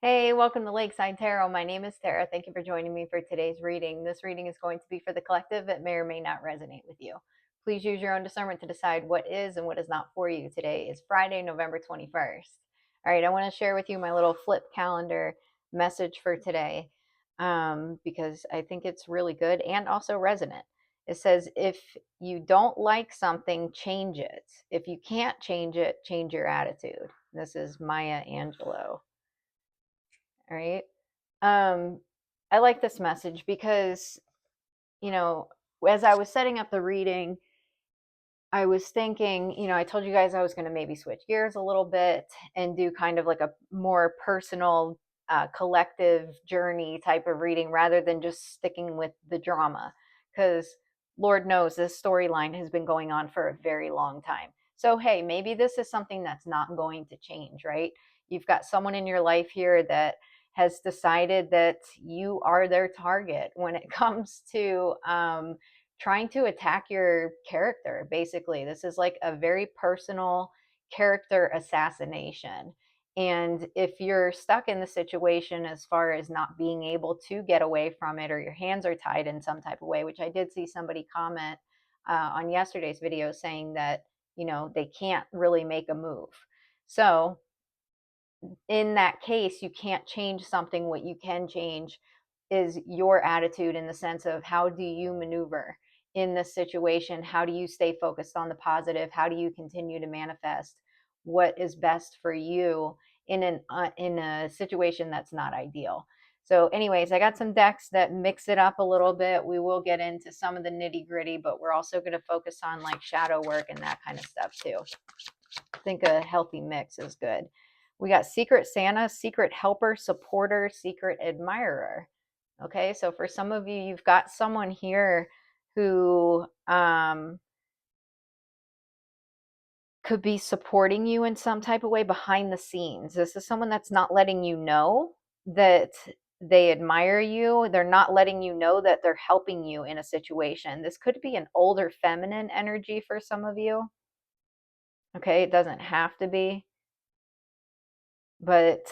Hey, welcome to Lakeside Tarot. My name is Tara. Thank you for joining me for today's reading. This reading is going to be for the collective. It may or may not resonate with you. Please use your own discernment to decide what is and what is not for you. Today is Friday, November 21st. All right, I want to share with you my little flip calendar message for today because I think it's really good and also resonant. It says, if you don't like something, change it. If you can't change it, change your attitude. This is Maya Angelou. All right. I like this message because, you know, as I was setting up the reading, I was thinking, I told you guys I was going to maybe switch gears a little bit and do kind of like a more personal, collective journey type of reading rather than just sticking with the drama. Because Lord knows this storyline has been going on for a very long time. So, hey, maybe this is something that's not going to change, right? You've got someone in your life here that has decided that you are their target when it comes to trying to attack your character. Basically, this is like a very personal character assassination. And if you're stuck in the situation as far as not being able to get away from it, or your hands are tied in some type of way, which I did see somebody comment on yesterday's video saying that, they can't really make a move. So in that case, you can't change something. What you can change is your attitude, in the sense of, how do you maneuver in this situation? How do you stay focused on the positive? How do you continue to manifest what is best for you in a situation that's not ideal? So anyways, I got some decks that mix it up a little bit. We will get into some of the nitty gritty, but we're also going to focus on like shadow work and that kind of stuff too. I think a healthy mix is good. We got Secret Santa, Secret Helper, Supporter, Secret Admirer. Okay, so for some of you, you've got someone here who could be supporting you in some type of way behind the scenes. This is someone that's not letting you know that they admire you. They're not letting you know that they're helping you in a situation. This could be an older feminine energy for some of you. Okay, it doesn't have to be, but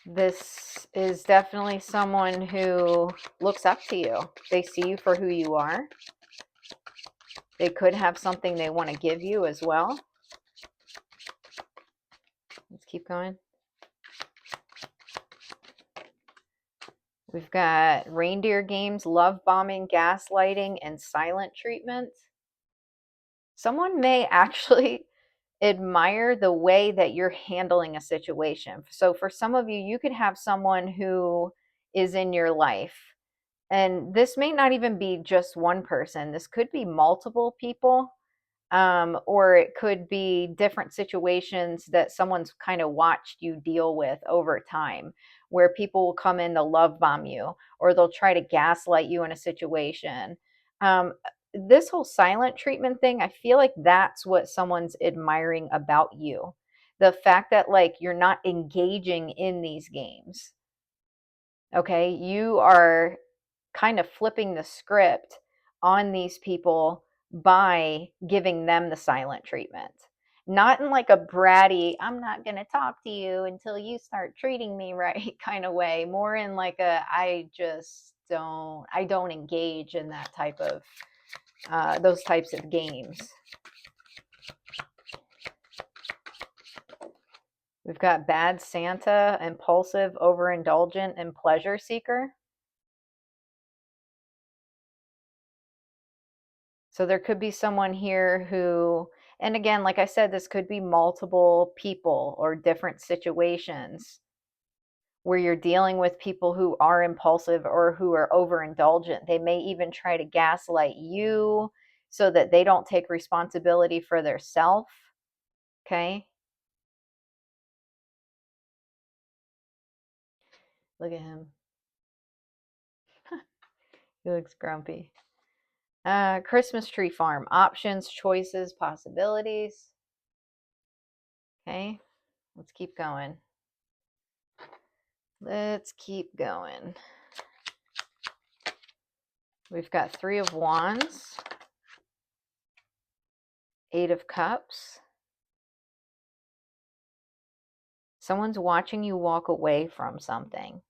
this is definitely someone who looks up to you. They see you for who you are. They could have something they want to give you as well. Let's keep going. We've got reindeer games, love bombing, gaslighting, and silent treatment. Someone may actually admire the way that you're handling a situation. So for some of you, you could have someone who is in your life, and this may not even be just one person. This could be multiple people, or it could be different situations that someone's kind of watched you deal with over time, where people will come in to love bomb you, or they'll try to gaslight you in a situation. This whole silent treatment thing, I feel like that's what someone's admiring about you. The fact that like you're not engaging in these games. Okay, you are kind of flipping the script on these people by giving them the silent treatment. Not in like a bratty, I'm not going to talk to you until you start treating me right kind of way. More in like a, I don't engage in that type of, those types of games. We've got bad Santa, impulsive, overindulgent, and pleasure seeker. So there could be someone here who, and again, like I said, this could be multiple people or different situations where you're dealing with people who are impulsive or who are overindulgent. They may even try to gaslight you so that they don't take responsibility for their self. Okay. Look at him. He looks grumpy. Christmas tree farm. Options, choices, possibilities. Okay. Let's keep going. Let's keep going. We've got 3 of Wands, 8 of Cups, Someone's watching you walk away from something.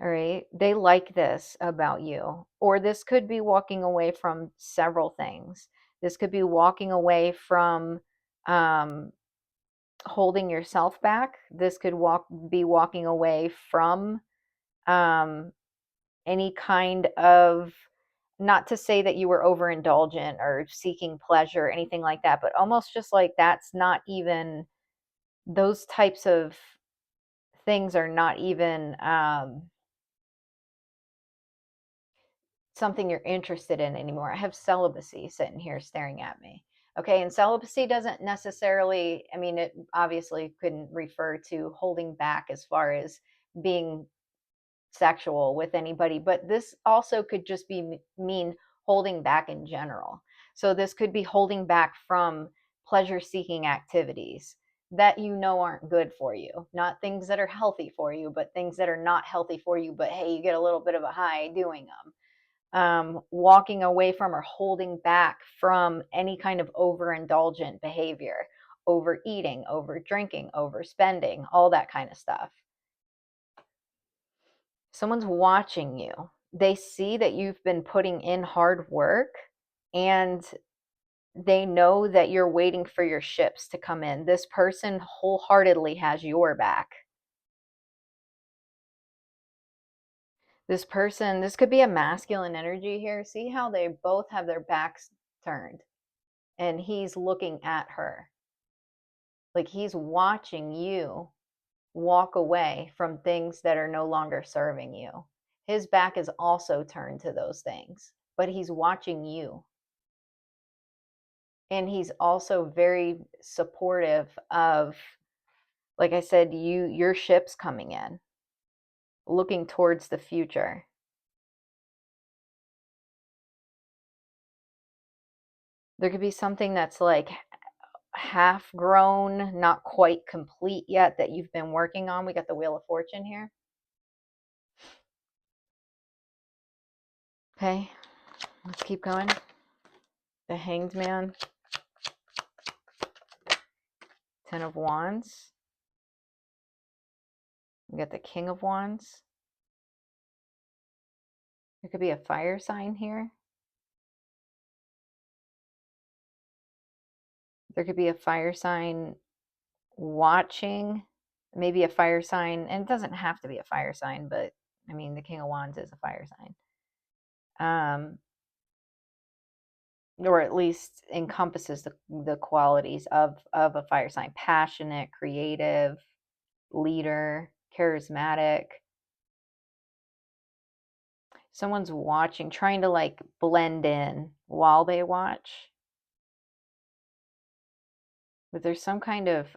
All right. They like this about you. Or this could be walking away from several things. This could be walking away from um, holding yourself back. This could be walking away from um, any kind of, not to say that you were overindulgent or seeking pleasure or anything like that, but almost just like that's not even, those types of things are not even something you're interested in anymore. I have celibacy sitting here staring at me. Okay, and celibacy doesn't necessarily, I mean, it obviously couldn't refer to holding back as far as being sexual with anybody, but this also could just be mean holding back in general. So this could be holding back from pleasure seeking activities that you know aren't good for you, not things that are healthy for you, but things that are not healthy for you, but hey, you get a little bit of a high doing them. Walking away from or holding back from any kind of overindulgent behavior, overeating, over drinking, overspending, all that kind of stuff. Someone's watching you. They see that you've been putting in hard work, and they know that you're waiting for your ships to come in. This person wholeheartedly has your back. This person, this could be a masculine energy here. See how they both have their backs turned and he's looking at her. Like he's watching you walk away from things that are no longer serving you. His back is also turned to those things, but he's watching you. And he's also very supportive of, like I said, your ship's coming in, looking towards the future. There could be something that's like half grown, not quite complete yet, that you've been working on. We got the Wheel of Fortune here. Okay, let's keep going. The Hanged Man, Ten of Wands. We got the King of Wands. There could be a fire sign here. There could be a fire sign watching, maybe a fire sign, and it doesn't have to be a fire sign, but I mean, the King of Wands is a fire sign. Or at least encompasses the qualities of a fire sign: passionate, creative, leader, charismatic. Someone's watching, trying to like blend in while they watch. But there's some kind of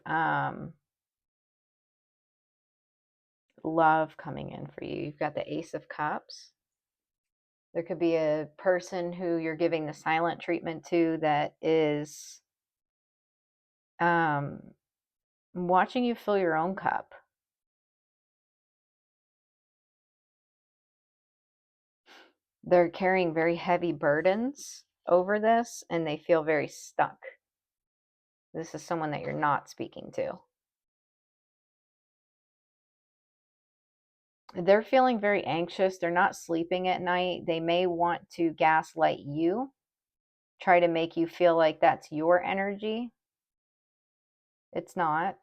love coming in for you. You've got the Ace of Cups. There could be a person who you're giving the silent treatment to that is watching you fill your own cup. They're carrying very heavy burdens over this and they feel very stuck. This is someone that you're not speaking to. They're feeling very anxious. They're not sleeping at night. They may want to gaslight you, try to make you feel like that's your energy. It's not.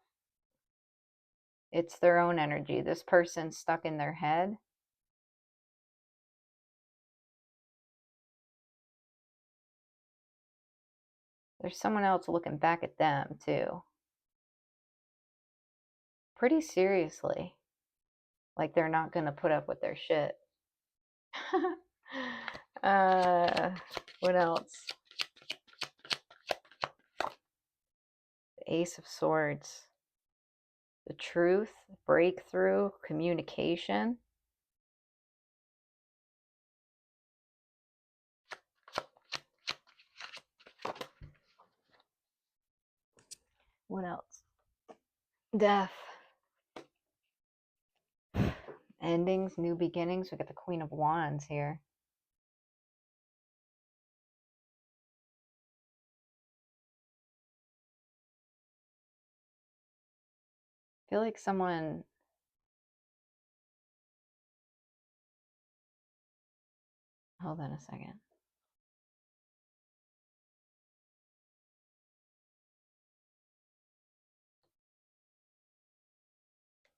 It's their own energy. This person's stuck in their head. There's someone else looking back at them too. Pretty seriously. Like they're not going to put up with their shit. What else? The Ace of Swords. The Truth, breakthrough, communication. What else? Death. Endings, new beginnings. We got the Queen of Wands here. feel like someone, hold on a second.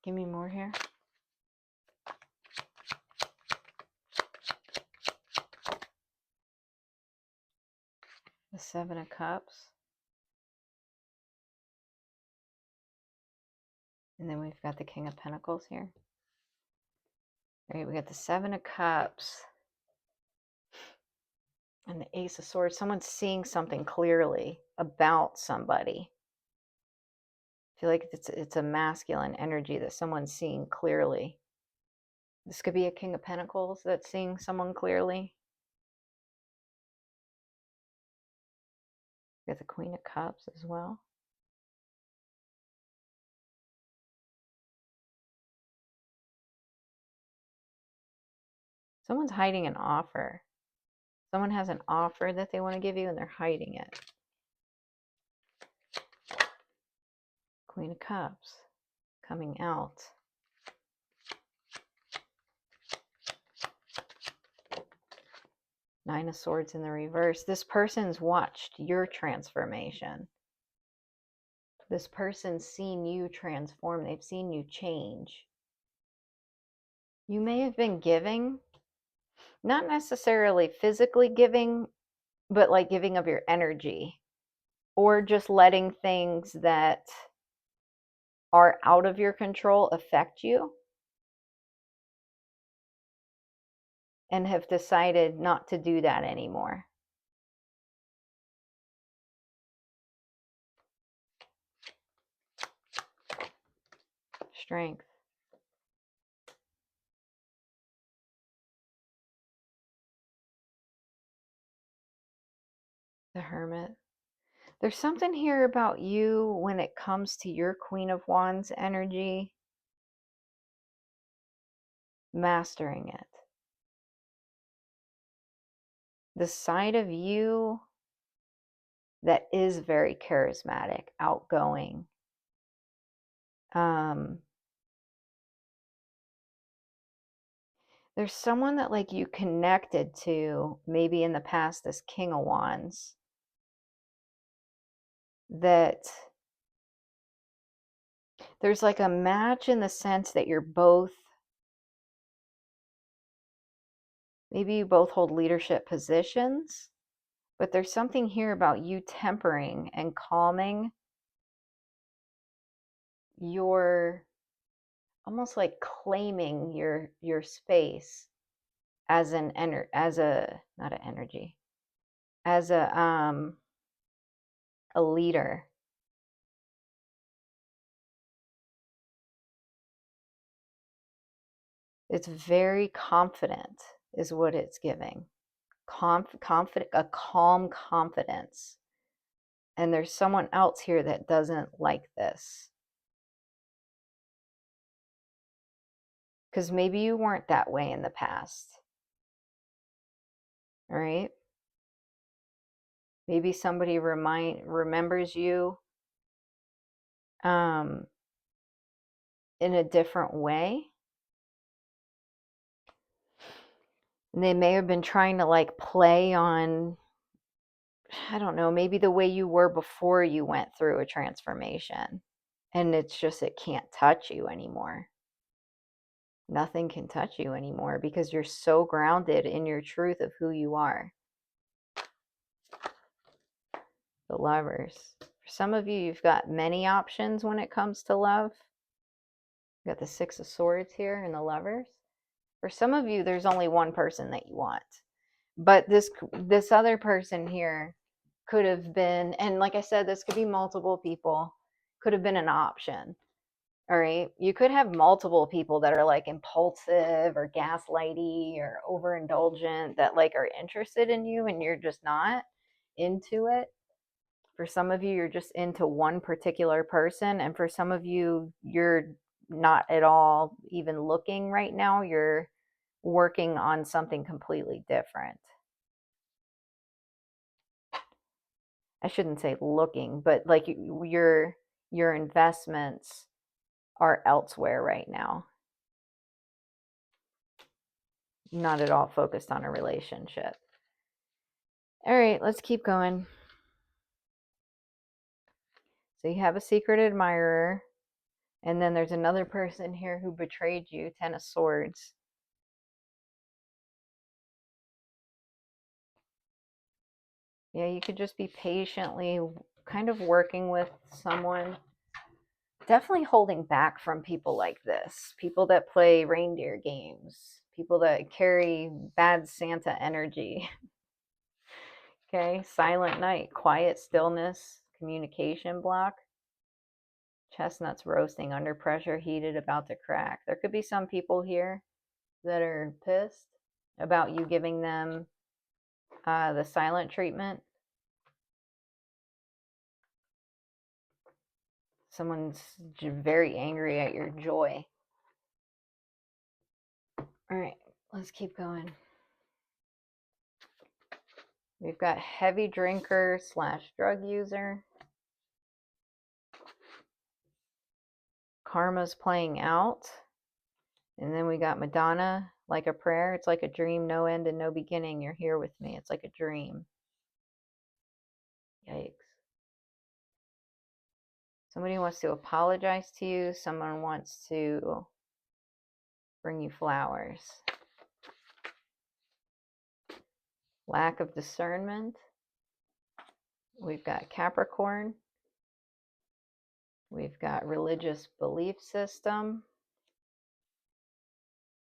Give me more here. The Seven of Cups. And then we've got the King of Pentacles here. All right, we got the Seven of Cups. And the Ace of Swords. Someone's seeing something clearly about somebody. I feel like it's a masculine energy that someone's seeing clearly. This could be a King of Pentacles that's seeing someone clearly. We got the Queen of Cups as well. Someone's hiding an offer. Someone has an offer that they want to give you and they're hiding it. Queen of Cups coming out. Nine of Swords in the reverse. This person's watched your transformation. This person's seen you transform. They've seen you change. You may have been giving, not necessarily physically giving, but like giving of your energy, or just letting things that are out of your control affect you, and have decided not to do that anymore. Strength. The Hermit. There's something here about you when it comes to your Queen of Wands energy, mastering it. The side of you that is very charismatic, outgoing. There's someone that like you connected to maybe in the past, this King of Wands, that there's like a match in the sense that you're both, maybe you both hold leadership positions, but there's something here about you tempering and calming your, almost like claiming your space as an not an energy, as a leader. It's very confident is what it's giving. Confident, a calm confidence. And there's someone else here that doesn't like this. Because maybe you weren't that way in the past. All right? Maybe somebody remembers you in a different way. And they may have been trying to like play on, I don't know, maybe the way you were before you went through a transformation. And it's just, it can't touch you anymore. Nothing can touch you anymore because you're so grounded in your truth of who you are. The Lovers. For some of you, you've got many options when it comes to love. You've got the Six of Swords here and the Lovers. For some of you, there's only one person that you want. But this other person here could have been, and like I said, this could be multiple people, could have been an option. All right. You could have multiple people that are like impulsive or gaslighty or overindulgent that like are interested in you and you're just not into it. For some of you, you're just into one particular person. And for some of you, you're not at all even looking right now. You're working on something completely different. I shouldn't say looking, but like your investments are elsewhere right now. Not at all focused on a relationship. All right, let's keep going. So you have a secret admirer, and then there's another person here who betrayed you, 10 of Swords. Yeah, you could just be patiently kind of working with someone. Definitely holding back from people like this. People that play reindeer games. People that carry bad Santa energy. Okay, silent night, quiet stillness, communication block. Chestnuts roasting under pressure, heated, about to crack. There could be some people here that are pissed about you giving them the silent treatment. Someone's very angry at your joy. All right, let's keep going. We've got heavy drinker / drug user. Karma's playing out. And then we got Madonna, like a prayer. It's like a dream, no end and no beginning. You're here with me. It's like a dream. Yikes. Somebody wants to apologize to you. Someone wants to bring you flowers. Lack of discernment. We've got Capricorn. We've got religious belief system.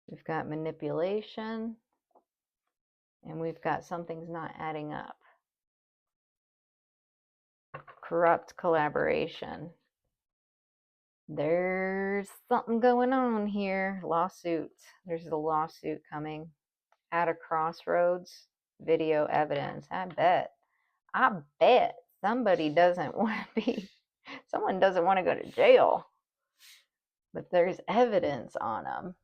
We've got manipulation. And we've got something's not adding up. Corrupt collaboration. There's something going on here. Lawsuit. There's a lawsuit coming. At a crossroads. Video evidence. I bet somebody doesn't want to be, someone doesn't want to go to jail. But there's evidence on them.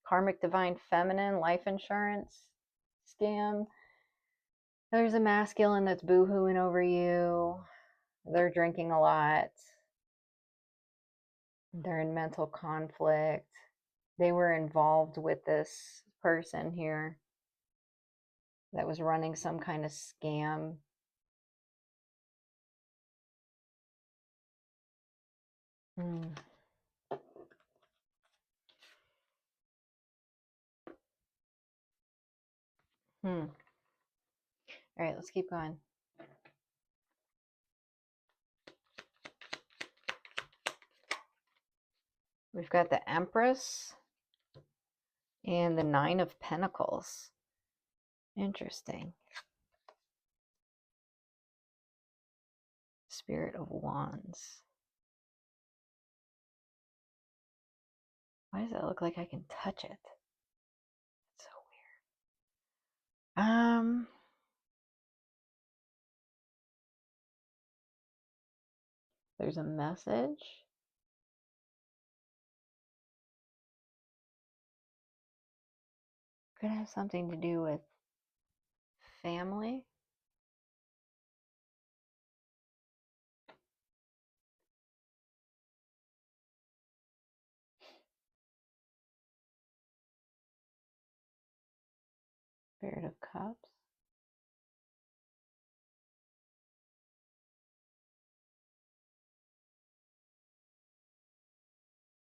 Karmic divine feminine, life insurance scam. There's a masculine that's boo-hooing over you. They're drinking a lot. They're in mental conflict. They were involved with this person here that was running some kind of scam. All right, let's keep going. We've got the Empress and the Nine of Pentacles. Interesting. Spirit of Wands. Why does it look like I can touch it? It's so weird. There's a message. Could have something to do with family. Spirit of Cups.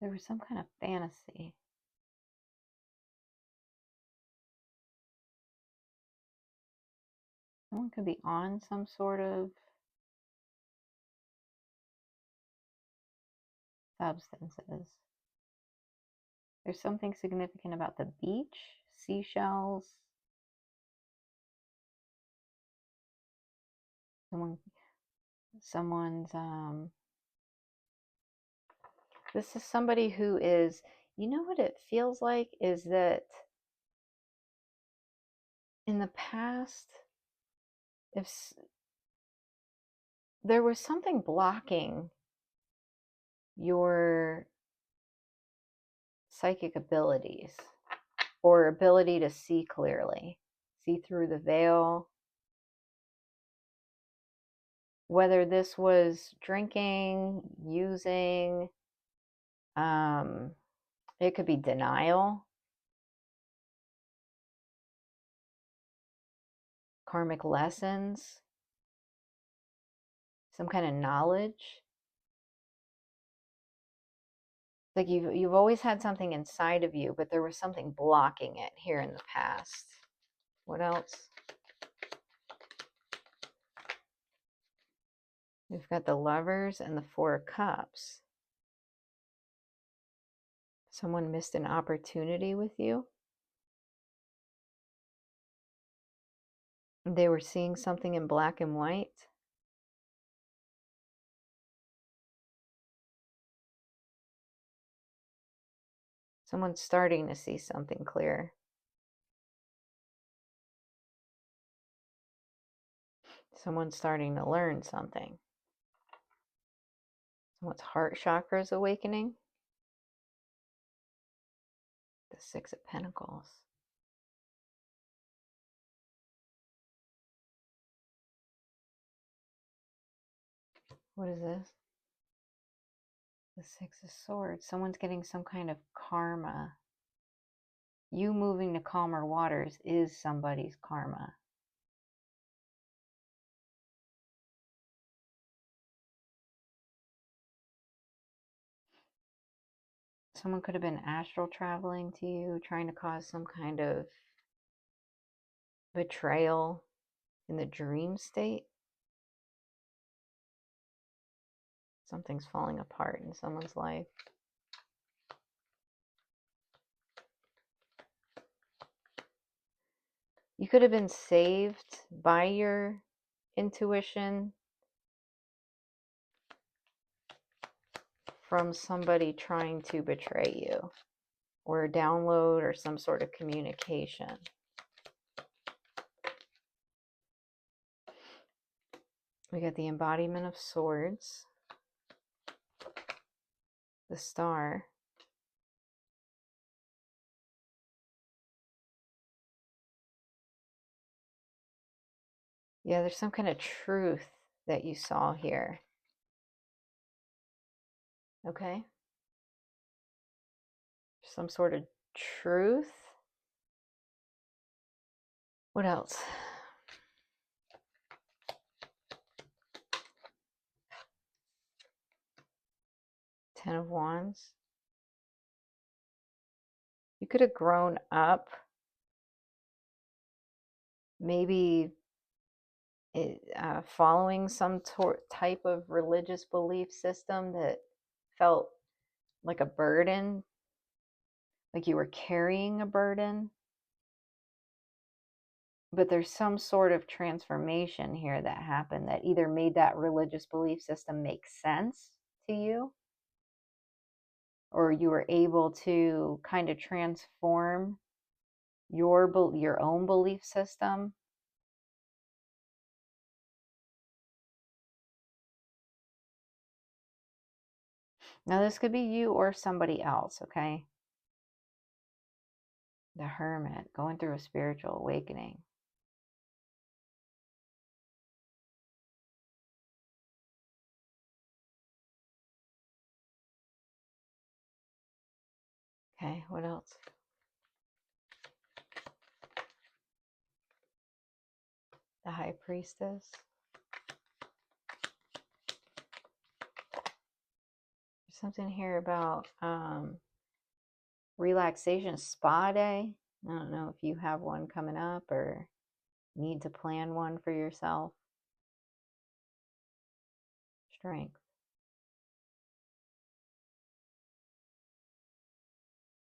There was some kind of fantasy. Someone could be on some sort of substances. There's something significant about the beach, seashells. Someone's this is somebody who is, you know what it feels like is that in the past, if there was something blocking your psychic abilities or ability to see clearly, see through the veil, whether this was drinking, using, It could be denial, karmic lessons, some kind of knowledge. Like you've always had something inside of you, but there was something blocking it here in the past. What else? We've got the Lovers and the Four of Cups. Someone missed an opportunity with you. They were seeing something in black and white. Someone's starting to see something clear. Someone's starting to learn something. Someone's heart chakra is awakening. The Six of Pentacles. What is this? The Six of Swords. Someone's getting some kind of karma. You moving to calmer waters is somebody's karma. Someone could have been astral traveling to you, trying to cause some kind of betrayal in the dream state. Something's falling apart in someone's life. You could have been saved by your intuition from somebody trying to betray you, or a download or some sort of communication. We got the embodiment of swords, the Star, yeah, there's some kind of truth that you saw here. Okay, some sort of truth. What else? Ten of Wands. You could have grown up maybe following some type of religious belief system that felt like a burden, like you were carrying a burden. But there's some sort of transformation here that happened that either made that religious belief system make sense to you, or you were able to kind of transform your own belief system. Now, this could be you or somebody else, okay? The Hermit, going through a spiritual awakening. Okay, what else? The High Priestess. There's something here about relaxation, spa day. I don't know if you have one coming up or need to plan one for yourself. Strength.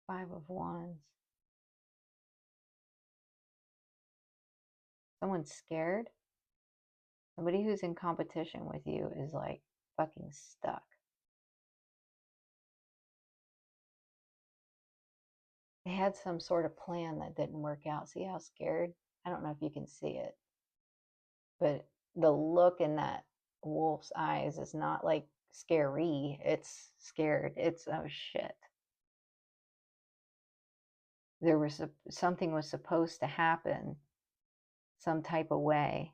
Five of Wands. Someone's scared. Somebody who's in competition with you is like fucking stuck. They had some sort of plan that didn't work out. See how scared? I don't know if you can see it, but the look in that wolf's eyes is not like scary. It's scared. It's, oh shit. There was something was supposed to happen some type of way,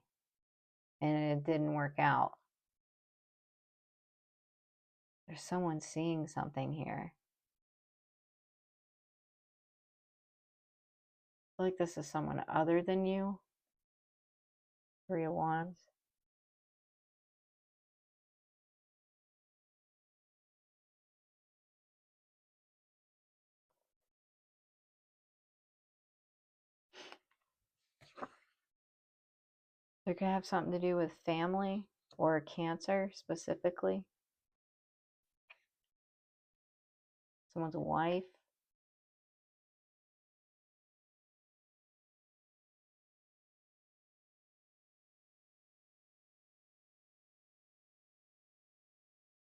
and it didn't work out. There's someone seeing something here. I feel like this is someone other than you. 3 of Wands. It could have something to do with family or cancer specifically. Someone's wife.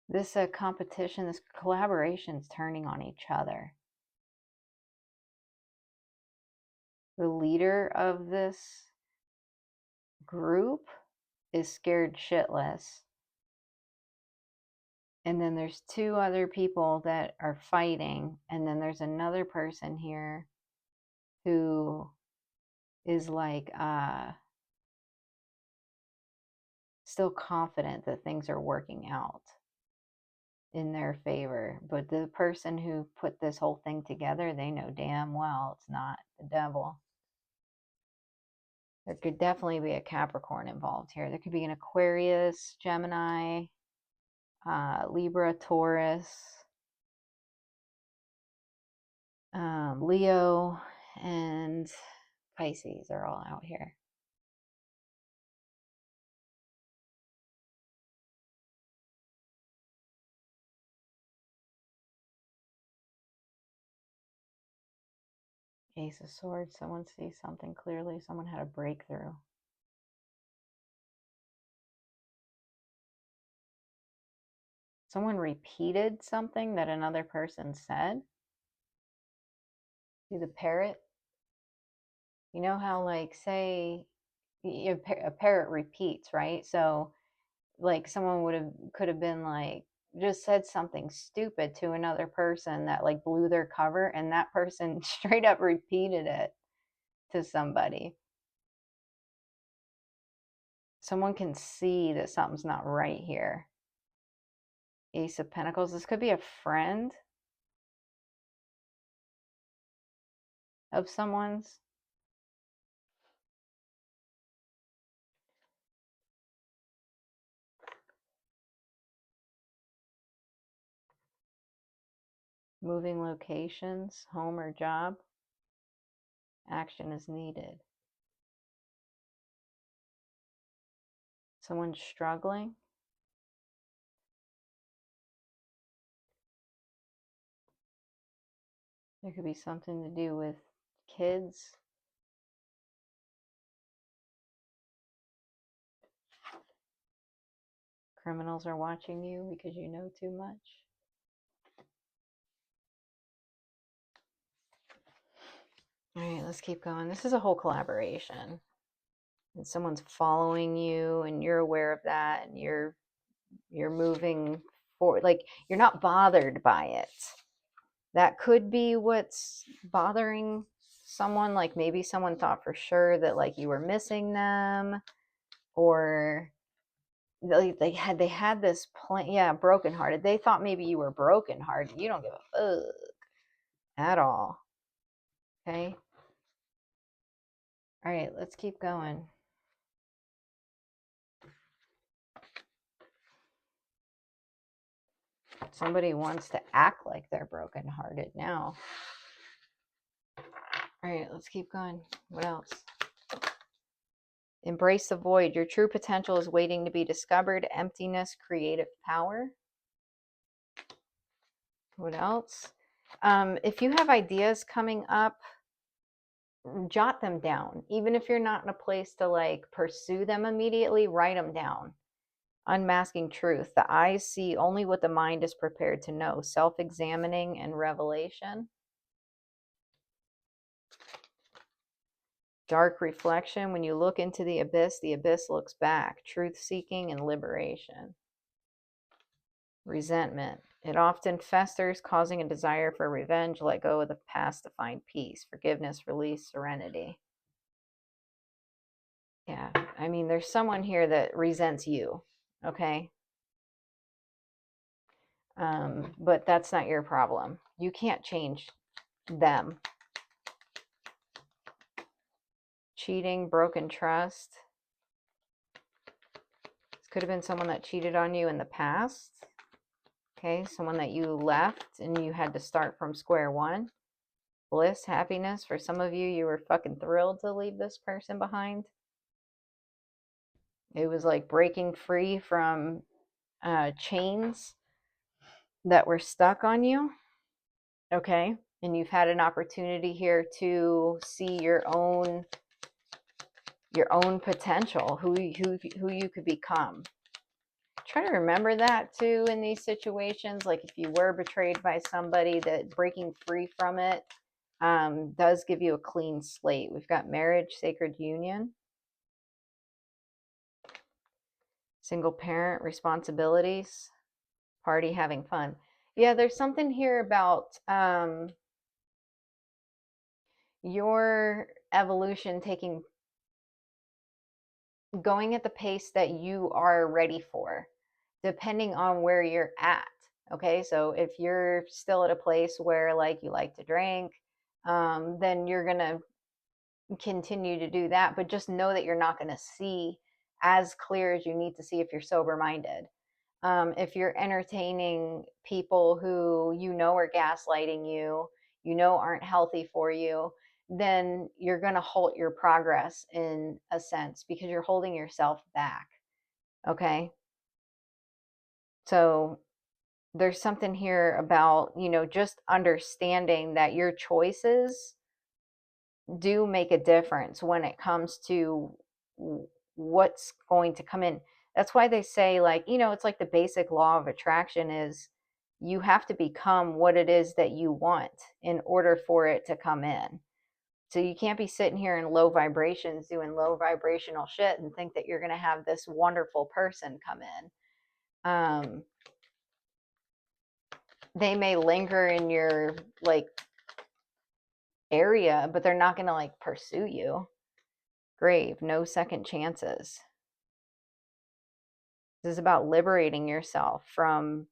This competition, this collaboration is turning on each other. The leader of this group is scared shitless. And then there's 2 other people that are fighting. And then there's another person here who is like still confident that things are working out in their favor. But the person who put this whole thing together, they know damn well it's not the devil. There could definitely be a Capricorn involved here. There could be an Aquarius, Gemini, Libra, Taurus, Leo, and Pisces are all out here. Ace of Swords, someone sees something clearly. Someone had a breakthrough. Someone repeated something that another person said. See the parrot? You know how, like, say a parrot repeats, right? So, like, someone could have been like, just said something stupid to another person that like blew their cover, and that person straight up repeated it to somebody. Someone can see that something's not right here. Ace of Pentacles. This could be a friend of someone's. Moving locations, home or job. Action is needed. Someone's struggling. There could be something to do with kids. Criminals are watching you because you know too much. All right, let's keep going. This is a whole collaboration. And someone's following you and you're aware of that, and you're moving forward. Like, you're not bothered by it. That could be what's bothering someone. Like, maybe someone thought for sure that like you were missing them, or they had this plan. Yeah, brokenhearted. They thought maybe you were brokenhearted. You don't give a fuck at all. Okay. All right, let's keep going. Somebody wants to act like they're brokenhearted now. All right, let's keep going. What else? Embrace the void. Your true potential is waiting to be discovered. Emptiness, creative power. What else? If you have ideas coming up, jot them down. Even if you're not in a place to like pursue them immediately, write them down. Unmasking truth. The eyes see only what the mind is prepared to know. Self-examining and revelation. Dark reflection. When you look into the abyss looks back. Truth-seeking and liberation. Resentment. It often festers, causing a desire for revenge. Let go of the past to find peace. Forgiveness, release, serenity. Yeah, I mean, there's someone here that resents you, okay? But that's not your problem. You can't change them. Cheating, broken trust. This could have been someone that cheated on you in the past. Okay, someone that you left and you had to start from square one. Bliss, happiness. For some of you, you were fucking thrilled to leave this person behind. It was like breaking free from chains that were stuck on you. Okay, and you've had an opportunity here to see your own potential, who you could become. Try to remember that too in these situations. Like if you were betrayed by somebody, that breaking free from it does give you a clean slate. We've got marriage, sacred union, single parent, responsibilities, party, having fun. Yeah, there's something here about your evolution going at the pace that you are ready for, depending on where you're at. Okay, so if you're still at a place where like you like to drink, then you're gonna continue to do that, but just know that you're not going to see as clear as you need to see if you're sober minded. If you're entertaining people who you know are gaslighting you, you know aren't healthy for you, then you're going to halt your progress in a sense because you're holding yourself back. Okay. So there's something here about, just understanding that your choices do make a difference when it comes to what's going to come in. That's why they say, like, it's like the basic law of attraction is you have to become what it is that you want in order for it to come in. So you can't be sitting here in low vibrations doing low vibrational shit and think that you're going to have this wonderful person come in. They may linger in your like area, but they're not going to like pursue you. Grave, no second chances. This is about liberating yourself from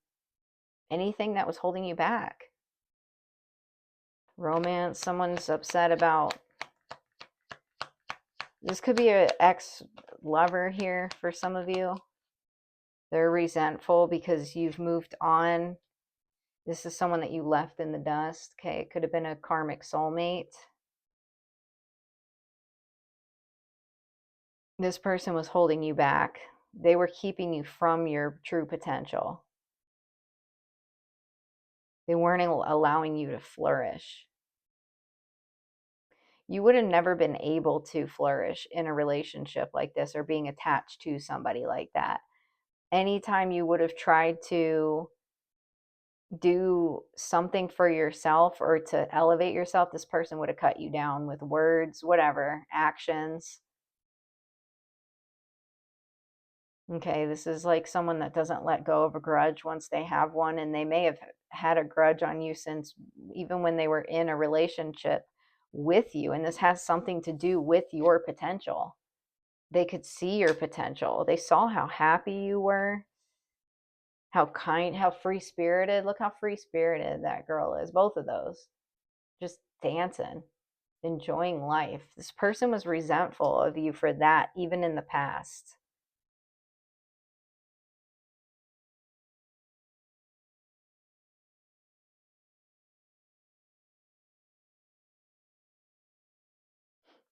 anything that was holding you back. Romance, someone's upset about, this could be an ex-lover here for some of you. They're resentful because you've moved on. This is someone that you left in the dust. Okay, it could have been a karmic soulmate. This person was holding you back. They were keeping you from your true potential. They weren't allowing you to flourish. You would have never been able to flourish in a relationship like this or being attached to somebody like that. Anytime you would have tried to do something for yourself or to elevate yourself, this person would have cut you down with words, whatever, actions. Okay, this is like someone that doesn't let go of a grudge once they have one, and they may have had a grudge on you since even when they were in a relationship with you, and this has something to do with your potential. They could see your potential. They saw how happy you were, how kind, how free-spirited. Look how free-spirited that girl is. Both of those. Just dancing, enjoying life. This person was resentful of you for that, even in the past.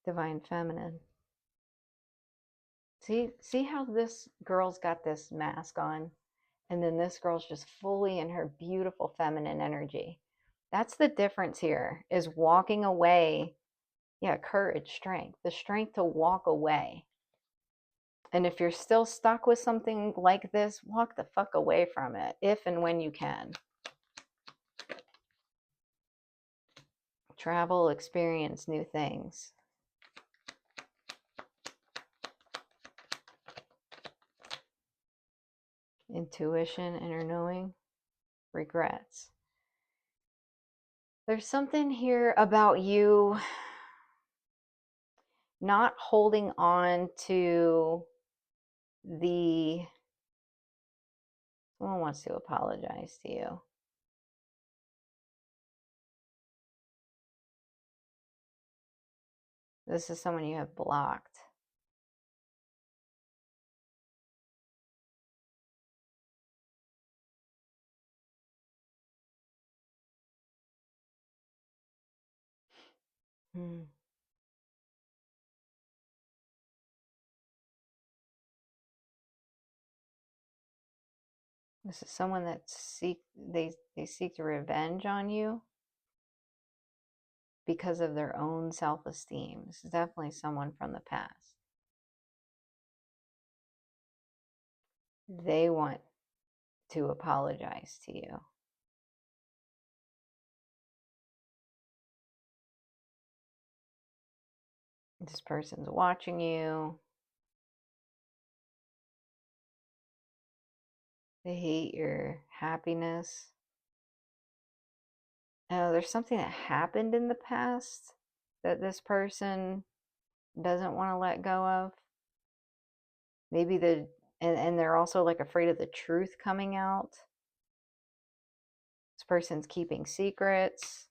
Divine feminine. See how this girl's got this mask on, and then this girl's just fully in her beautiful feminine energy. That's the difference here, is walking away. Yeah, courage, strength, the strength to walk away. And if you're still stuck with something like this, walk the fuck away from it if and when you can. Travel, experience new things. Intuition, inner knowing, regrets. There's something here about you not holding on to the Someone wants to apologize to you. This is someone you have blocked. This is someone that they seek revenge on you because of their own self-esteem. This is definitely someone from the past. They want to apologize to you. This person's watching you. They hate your happiness. There's something that happened in the past that this person doesn't want to let go of. Maybe and they're also like afraid of the truth coming out. This person's keeping secrets.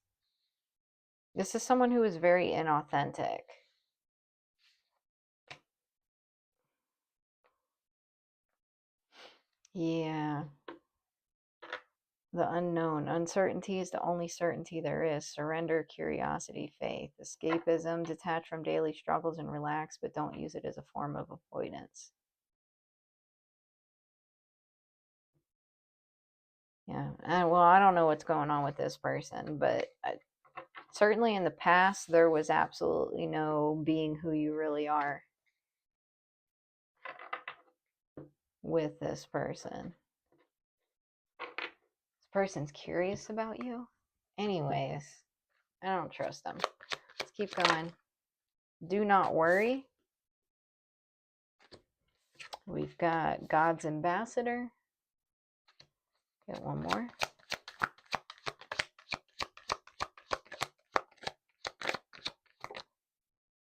This is someone who is very inauthentic. Yeah. The unknown. Uncertainty is the only certainty there is. Surrender, curiosity, faith. Escapism. Detach from daily struggles and relax, but don't use it as a form of avoidance. Yeah. Well, I don't know what's going on with this person, but certainly in the past, there was absolutely no being who you really are with this person. This person's curious about you. Anyways, I don't trust them. Let's keep going. Do not worry. We've got God's ambassador. Get one more.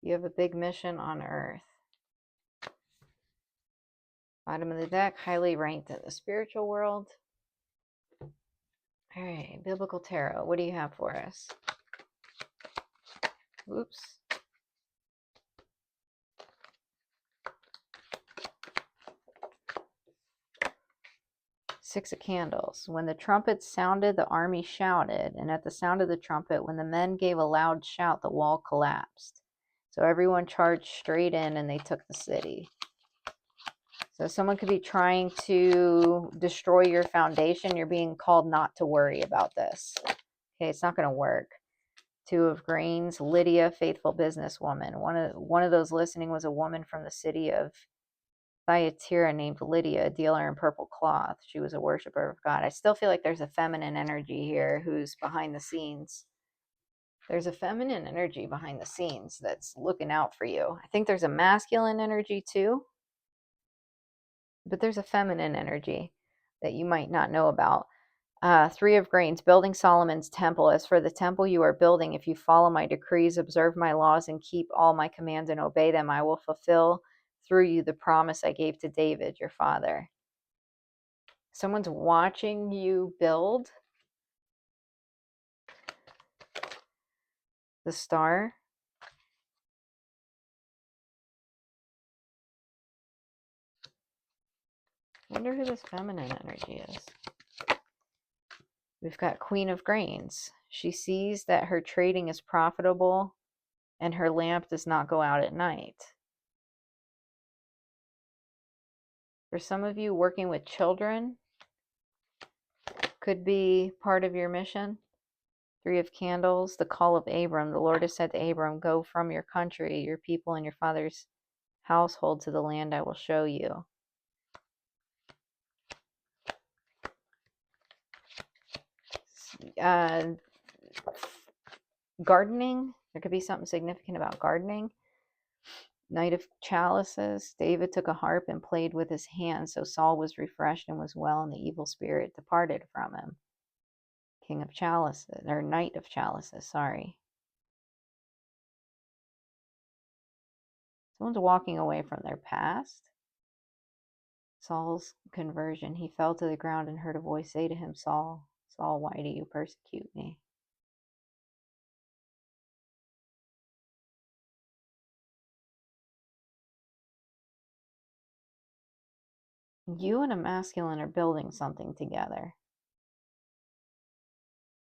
You have a big mission on Earth. Bottom of the deck, highly ranked in the spiritual world. All right, Biblical Tarot. What do you have for us? Oops. Six of Candles. When the trumpets sounded, the army shouted, and at the sound of the trumpet, when the men gave a loud shout, the wall collapsed. So everyone charged straight in, and they took the city. So someone could be trying to destroy your foundation. You're being called not to worry about this. Okay, it's not going to work. Two of Grains, Lydia, faithful businesswoman. One of those listening was a woman from the city of Thyatira named Lydia, a dealer in purple cloth. She was a worshiper of God. I still feel like there's a feminine energy here who's behind the scenes. There's a feminine energy behind the scenes that's looking out for you. I think there's a masculine energy too, but there's a feminine energy that you might not know about. Three of Grains, building Solomon's temple. As for the temple you are building, if you follow my decrees, observe my laws, and keep all my commands and obey them, I will fulfill through you the promise I gave to David, your father. Someone's watching you build. The Star. I wonder who this feminine energy is. We've got Queen of Grains. She sees that her trading is profitable and her lamp does not go out at night. For some of you, working with children could be part of your mission. Three of Candles, the call of Abram. The Lord has said to Abram, go from your country, your people, and your father's household to the land I will show you. Gardening. There could be something significant about gardening. Knight of Chalices. David took a harp and played with his hands, so Saul was refreshed and was well, and the evil spirit departed from him. King of Chalices, or Knight of Chalices, sorry. Someone's walking away from their past. Saul's conversion. He fell to the ground and heard a voice say to him, Saul, Saul, why do you persecute me? You and a masculine are building something together.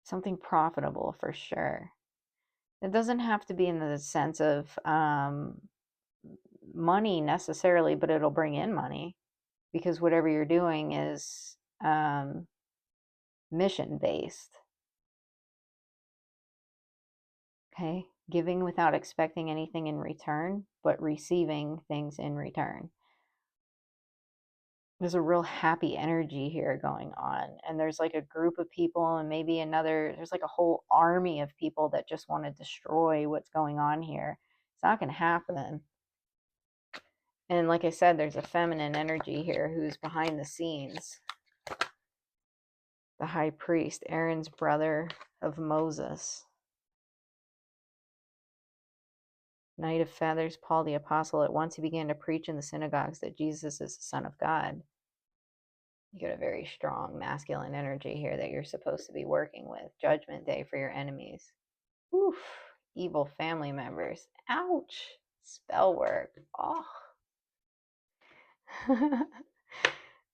Something profitable for sure. It doesn't have to be in the sense of money necessarily, but it'll bring in money because whatever you're doing is mission based. Okay, giving without expecting anything in return, but receiving things in return. There's a real happy energy here going on, and there's like a group of people and maybe there's like a whole army of people that just want to destroy what's going on here. It's not going to happen. And like I said, there's a feminine energy here who's behind the scenes. The high priest, Aaron's brother of Moses. Knight of Feathers, Paul the Apostle. At once he began to preach in the synagogues that Jesus is the Son of God. You get a very strong masculine energy here that you're supposed to be working with. Judgment Day for your enemies. Oof. Evil family members. Ouch. Spell work. Oh.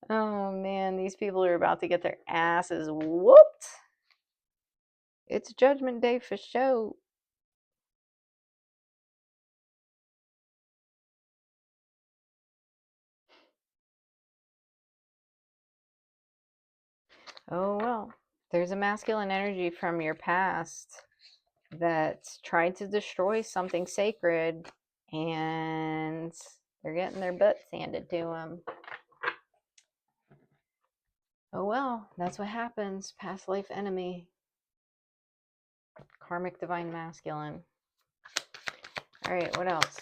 Oh man, these people are about to get their asses whooped. It's Judgment Day for show. Oh well. There's a masculine energy from your past that tried to destroy something sacred, and they're getting their butts handed to them. Oh well, that's what happens. Past life enemy. Karmic divine masculine. All right, what else?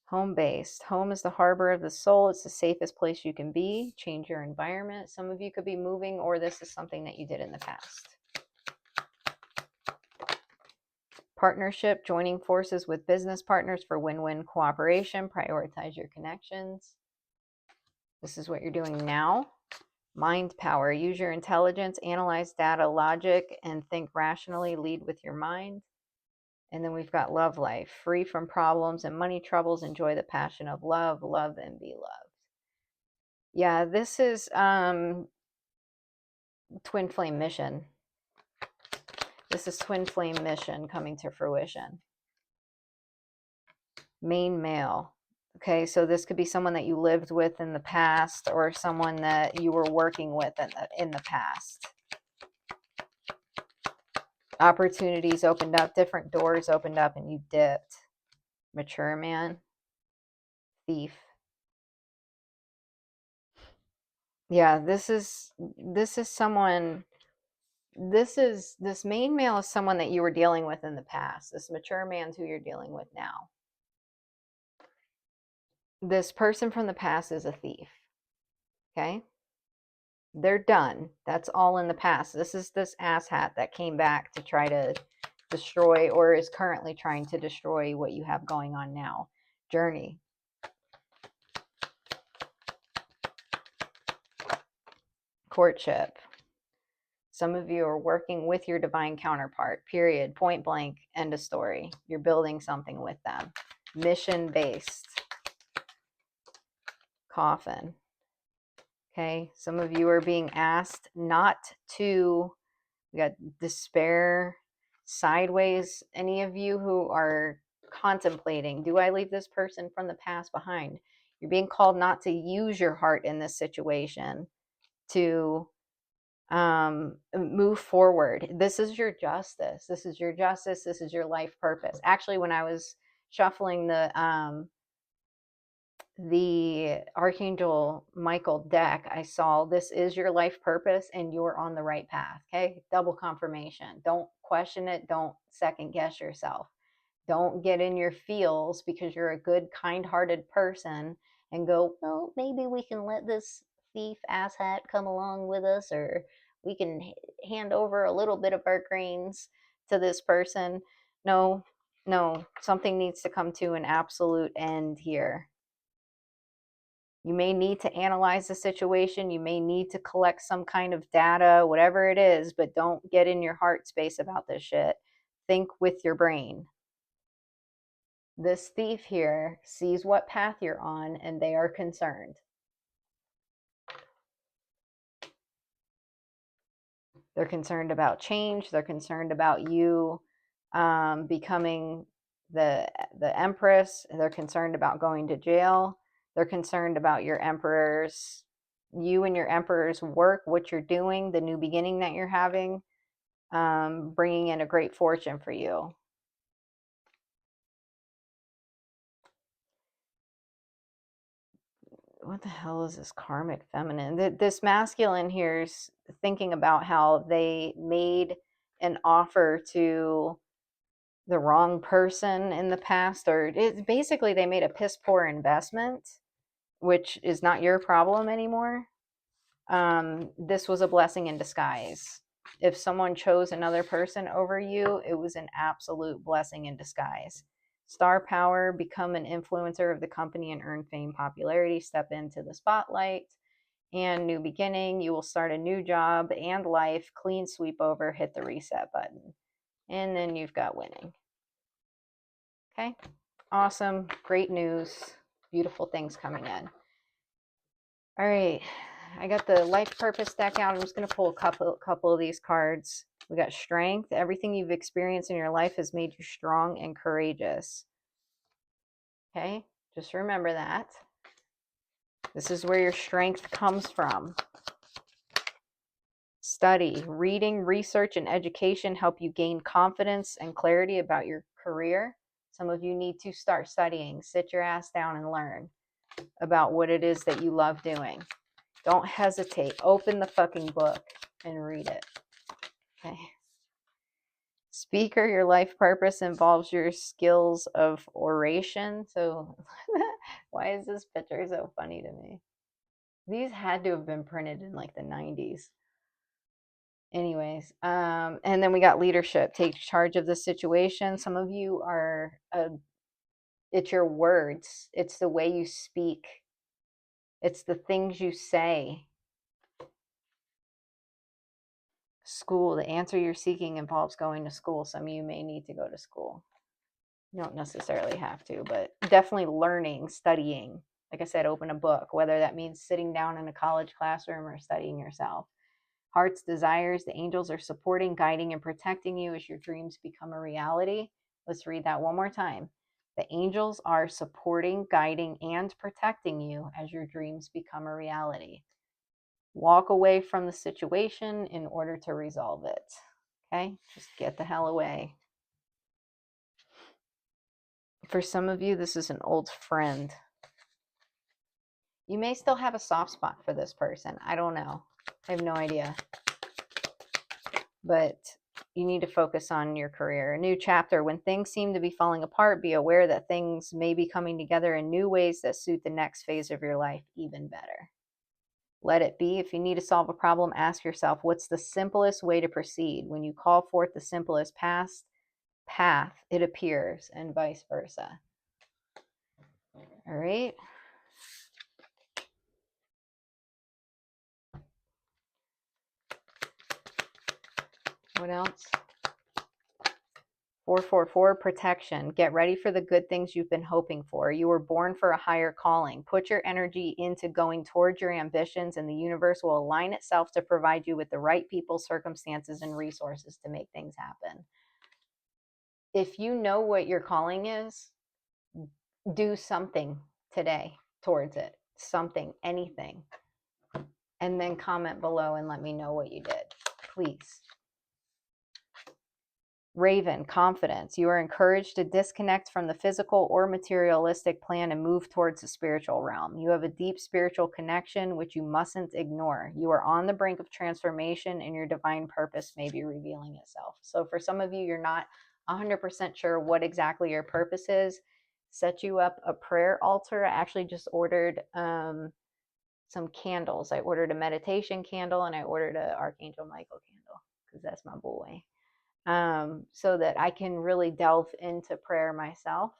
Home-based. Home is the harbor of the soul. It's the safest place you can be. Change your environment. Some of you could be moving, or this is something that you did in the past. Partnership, joining forces with business partners for win-win cooperation. Prioritize your connections. This is what you're doing now. Mind power. Use your intelligence, analyze data, logic, and think rationally. Lead with your mind. And then we've got love life. Free from problems and money troubles. Enjoy the passion of love. Love and be loved. Yeah, this is Twin Flame Mission. This is Twin Flame Mission coming to fruition. Main male. Okay, so this could be someone that you lived with in the past or someone that you were working with in the past. Opportunities opened up, different doors opened up, and you dipped. Mature man. Thief. Yeah, this is someone, this main male is someone that you were dealing with in the past. This mature man's who you're dealing with now. This person from the past is a thief. Okay? They're done. That's all in the past. This is this asshat that came back to try to destroy, or is currently trying to destroy, what you have going on now. Journey. Courtship. Some of you are working with your divine counterpart, period, point blank, end of story. You're building something with them. Mission based. Coffin. Okay, some of you are being asked not to, we got despair, sideways. Any of you who are contemplating, do I leave this person from the past behind? You're being called not to use your heart in this situation to move forward. This is your justice. This is your justice. This is your life purpose. Actually, when I was shuffling the Archangel Michael deck, I saw this is your life purpose and you're on the right path. Okay, double confirmation. Don't question it. Don't second guess yourself. Don't get in your feels because you're a good, kind-hearted person and go, well, maybe we can let this thief asshat come along with us, or we can hand over a little bit of our greens to this person. No, something needs to come to an absolute end here. You may need to analyze the situation. You may need to collect some kind of data, whatever it is, but don't get in your heart space about this shit. Think with your brain. This thief here sees what path you're on and they are concerned. They're concerned about change. They're concerned about you becoming the empress. They're concerned about going to jail. They're concerned about you and your emperor's work, what you're doing, the new beginning that you're having, bringing in a great fortune for you. What the hell is this karmic feminine? This masculine here is thinking about how they made an offer to the wrong person in the past, or basically they made a piss poor investment, which is not your problem anymore. This was a blessing in disguise. If someone chose another person over you, it was an absolute blessing in disguise. Star power, become an influencer of the company and earn fame, popularity, step into the spotlight, and new beginning. You will start a new job and life, clean sweep over, hit the reset button. And then you've got winning. Okay, awesome, great news, beautiful things coming in. All right, I got the life purpose deck out. I'm just going to pull a couple of these cards. We got strength. Everything you've experienced in your life has made you strong and courageous. Okay, just remember that. This is where your strength comes from. Study, reading, research, and education help you gain confidence and clarity about your career. Some of you need to start studying. Sit your ass down and learn about what it is that you love doing. Don't hesitate. Open the fucking book and read it. Okay. Speaker, your life purpose involves your skills of oration. So why is this picture so funny to me? These had to have been printed in like the 90s. Anyways, and then we got leadership. Take charge of the situation. Some of you are, it's your words. It's the way you speak. It's the things you say. School, the answer you're seeking involves going to school. Some of you may need to go to school. You don't necessarily have to, but definitely learning, studying. Like I said, open a book, whether that means sitting down in a college classroom or studying yourself. Heart's desires, the angels are supporting, guiding, and protecting you as your dreams become a reality. Let's read that one more time. The angels are supporting, guiding, and protecting you as your dreams become a reality. Walk away from the situation in order to resolve it. Okay? Just get the hell away. For some of you, this is an old friend. You may still have a soft spot for this person. I don't know. I have no idea. But you need to focus on your career. A new chapter. When things seem to be falling apart, be aware that things may be coming together in new ways that suit the next phase of your life even better. Let it be. If you need to solve a problem, ask yourself, what's the simplest way to proceed? When you call forth the simplest path, it appears, and vice versa. All right. What else? 444, protection. Get ready for the good things you've been hoping for. You were born for a higher calling. Put your energy into going towards your ambitions, and the universe will align itself to provide you with the right people, circumstances, and resources to make things happen. If you know what your calling is, do something today towards it. Something, anything. And then comment below and let me know what you did, please. Raven, confidence. You are encouraged to disconnect from the physical or materialistic plan and move towards the spiritual realm. You have a deep spiritual connection, which you mustn't ignore. You are on the brink of transformation, and your divine purpose may be revealing itself. So for some of you, you're not 100% sure what exactly your purpose is. Set you up a prayer altar. I actually just ordered some candles. I ordered a meditation candle, and I ordered an Archangel Michael candle because that's my boy. So that I can really delve into prayer myself.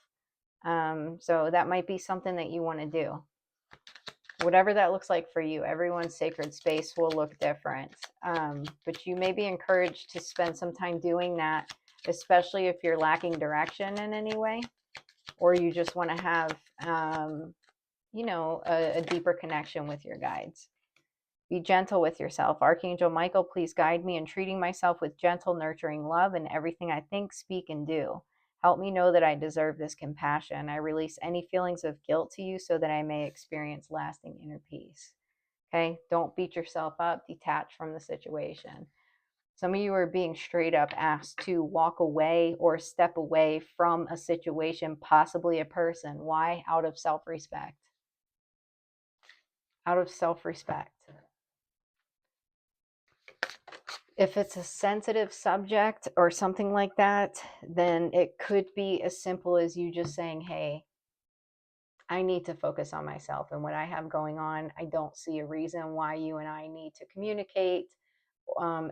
So that might be something that you want to do. Whatever that looks like for you, everyone's sacred space will look different. But you may be encouraged to spend some time doing that, especially if you're lacking direction in any way, or you just want to have, a deeper connection with your guides. Be gentle with yourself. Archangel Michael, please guide me in treating myself with gentle, nurturing love in everything I think, speak, and do. Help me know that I deserve this compassion. I release any feelings of guilt to you so that I may experience lasting inner peace. Okay? Don't beat yourself up. Detach from the situation. Some of you are being straight up asked to walk away or step away from a situation, possibly a person. Why? Out of self-respect. Out of self-respect. If it's a sensitive subject or something like that, then it could be as simple as you just saying, hey, I need to focus on myself and what I have going on. I don't see a reason why you and I need to communicate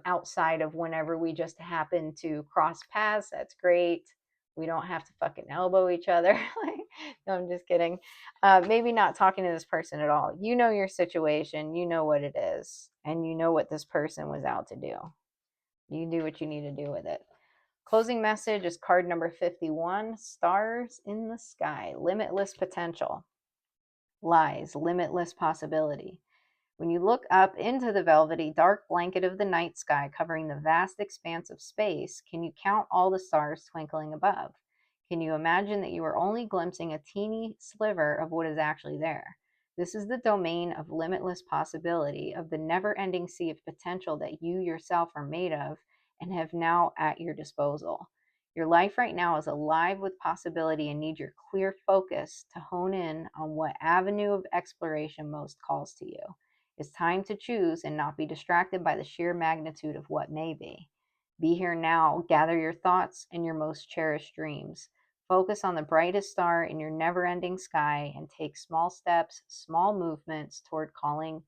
outside of whenever we just happen to cross paths. That's great. We don't have to fucking elbow each other. No, I'm just kidding. Maybe not talking to this person at all. You know your situation. You know what it is. And you know what this person was out to do. You do what you need to do with it. Closing message is card number 51, stars in the sky, limitless potential, lies, limitless possibility. When you look up into the velvety dark blanket of the night sky covering the vast expanse of space, can you count all the stars twinkling above? Can you imagine that you are only glimpsing a teeny sliver of what is actually there? This is the domain of limitless possibility, of the never-ending sea of potential that you yourself are made of and have now at your disposal. Your life right now is alive with possibility and needs your clear focus to hone in on what avenue of exploration most calls to you. It's time to choose and not be distracted by the sheer magnitude of what may be. Be here now, gather your thoughts and your most cherished dreams. Focus on the brightest star in your never-ending sky and take small steps, small movements toward calling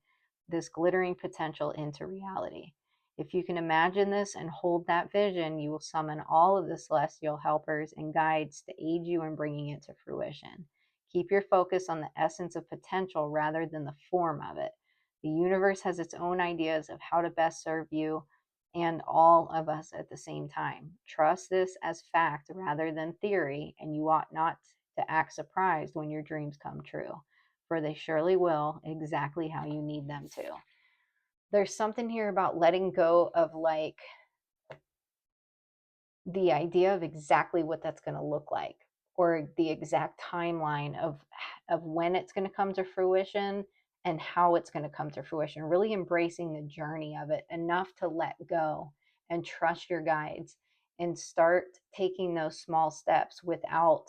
this glittering potential into reality. If you can imagine this and hold that vision, you will summon all of the celestial helpers and guides to aid you in bringing it to fruition. Keep your focus on the essence of potential rather than the form of it. The universe has its own ideas of how to best serve you and all of us at the same time. Trust this as fact rather than theory, and you ought not to act surprised when your dreams come true, for they surely will, exactly how you need them to. There's something here about letting go of like the idea of exactly what that's going to look like, or the exact timeline of when it's going to come to fruition and how it's going to come to fruition. Really embracing the journey of it enough to let go and trust your guides and start taking those small steps without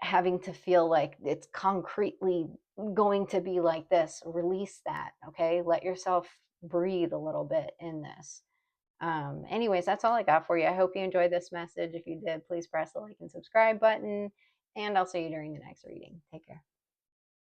having to feel like it's concretely going to be like this. Release that. Okay, let yourself breathe a little bit in this. Anyways, that's all I got for you. I hope you enjoyed this message. If you did, please press the like and subscribe button, and I'll see you during the next reading. Take care.